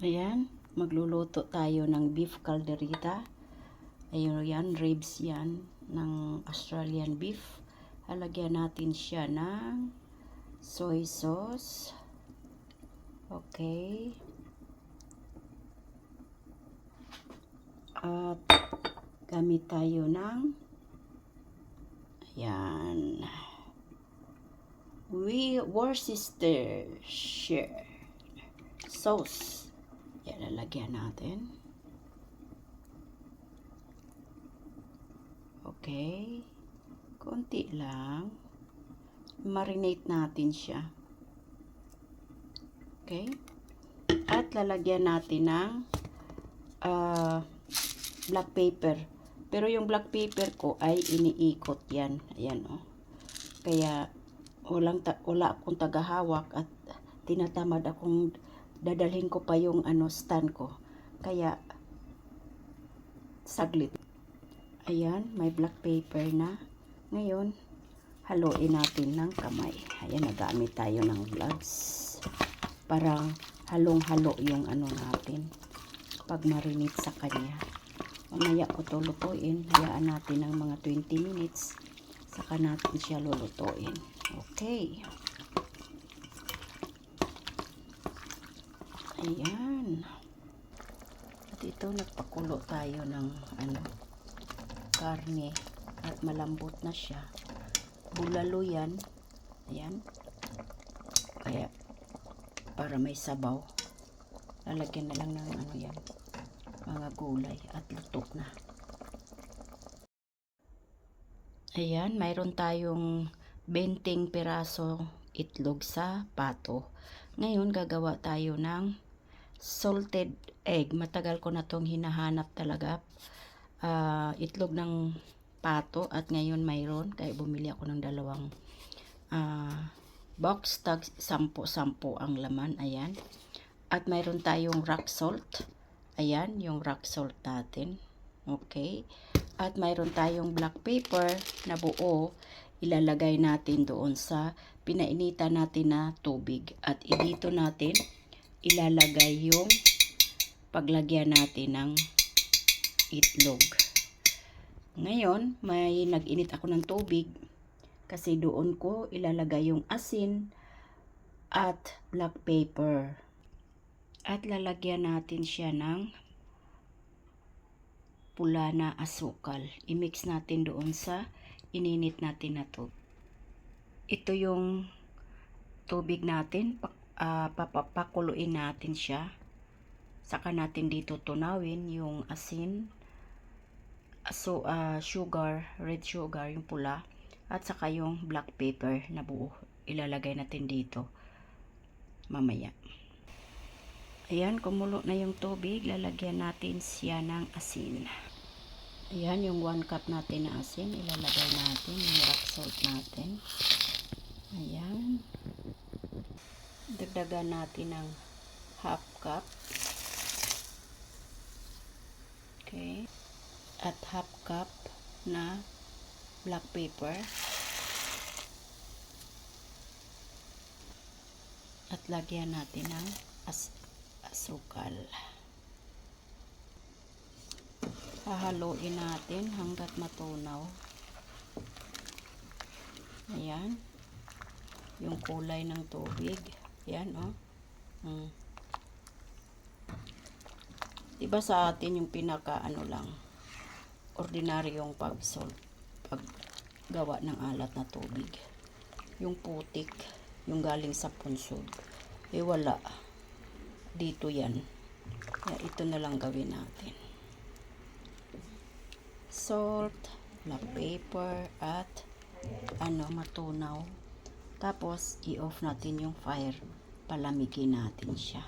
Ayan, magluluto tayo ng beef calderita. Ayun yan, ribs yan ng Australian beef. Halagyan natin siya ng soy sauce. Okay. At gamit tayo ng ayan, Worcestershire sauce. Yan, lalagyan natin. Okay. Konti lang. Marinate natin siya. Okay. At lalagyan natin ng black pepper. Pero yung black pepper ko ay iniikot yan. Ayan o. Kaya wala akong tagahawak at tinatamad akong dadalhin ko pa yung stand ko. Kaya saglit. Ayan, may black pepper na. Ngayon, haluin natin ng kamay. Ayan, nagamit tayo ng gloves. Para halong-halo yung natin. Pag marinate sa kanya. Mamaya ko ito lutuin. Hayaan natin ng mga 20 minutes. Saka natin siya lulutuin. Okay. Ayan. At ito, nagpakulo tayo ng karne. At malambot na siya. Bulalo yan. Ayan. Kaya, para may sabaw. Lalagyan na lang ng yan. Mga gulay. At luto na. Ayan, mayroon tayong 20 piraso itlog sa pato. Ngayon, gagawa tayo ng salted egg. Matagal ko na itong hinahanap talaga. Itlog ng pato at ngayon mayroon. Kaya bumili ako ng dalawang box. Tag 10 ang laman. Ayan. At mayroon tayong rock salt. Ayan, yung rock salt natin. Okay. At mayroon tayong black pepper na buo. Ilalagay natin doon sa pinainitan natin na tubig. At dito natin ilalagay yung paglagyan natin ng itlog. Ngayon, may nag-init ako ng tubig kasi doon ko ilalagay yung asin at black pepper. At lalagyan natin siya ng pula na asukal. I-mix natin doon sa ininit natin na tubig. Ito yung tubig natin. Papakuluin natin siya. Saka natin dito tunawin yung asin, sugar, red sugar, yung pula, at saka yung black pepper na buo. Ilalagay natin dito mamaya. Ayan, kumulo na yung tubig. Lalagyan natin siya ng asin. Ayan, yung 1 cup natin na asin. Ilalagay natin yung rock salt natin. Ayan. Dagdagan natin ng half cup. Okay. At half cup na black pepper. At lagyan natin ng asukal. Hahaluin natin hanggat matunaw. Ayan. Yung kulay ng tubig. Ayan, oh. Diba sa atin yung pinaka lang, ordinaryong paggawa ng alat na tubig. Yung putik, yung galing sa punsod. Wala. Dito yan. Kaya ito na lang gawin natin. Salt, black pepper, at matunaw. Tapos, i-off natin yung fire. Palamigin natin siya.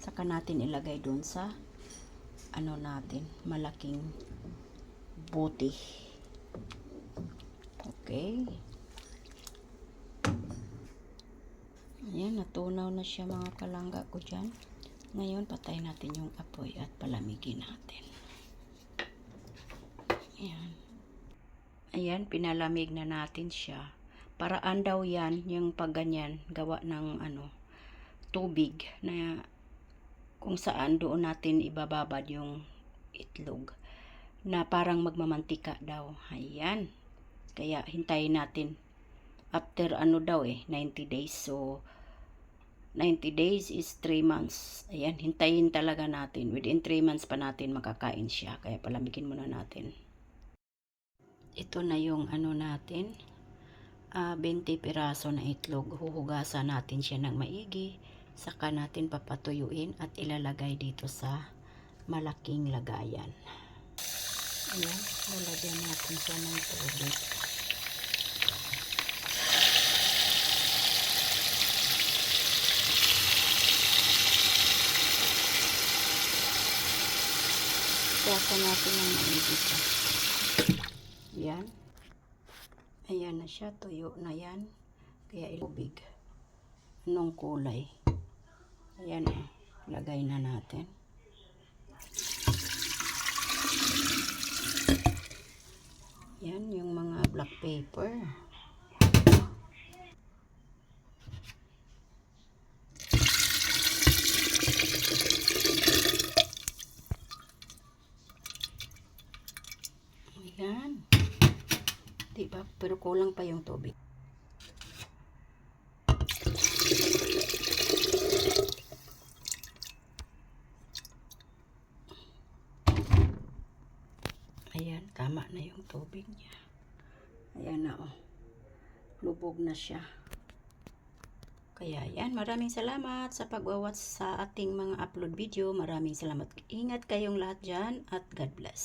Saka natin ilagay doon sa natin, malaking bote. Okay. Ayan, natunaw na siya mga kalangga ko dyan. Ngayon, patay natin yung apoy at palamigin natin. Ayan. Ayan, pinalamig na natin siya. Paraan daw yan, yung pagganyan, gawa ng tubig na kung saan doon natin ibababad yung itlog na parang magmamantika daw. Ayan. Kaya hintayin natin after 90 days. So 90 days is 3 months. Ayan, hintayin talaga natin. Within 3 months pa natin makakain siya. Kaya palamigin muna natin. Ito na yung natin. 20 piraso na itlog. Huhugasan natin siya ng maigi. Saka natin papatuyuin at ilalagay dito sa malaking lagayan. Ayan, lalagyan natin siya ng tubig. Gasa natin ng maigi siya. Yan. Ayan na siya, tuyo na yan. Kaya ilubig. Anong kulay? Ayan o. Lagay na natin. Yan yung mga black paper. Ayan. Diba? Pero kulang pa yung tubig. Ayan, tama na yung tubig niya. Ayan na oh. Lubog na siya. Kaya yan, maraming salamat sa pag-watch sa ating mga upload video. Maraming salamat. Ingat kayong lahat dyan at God bless.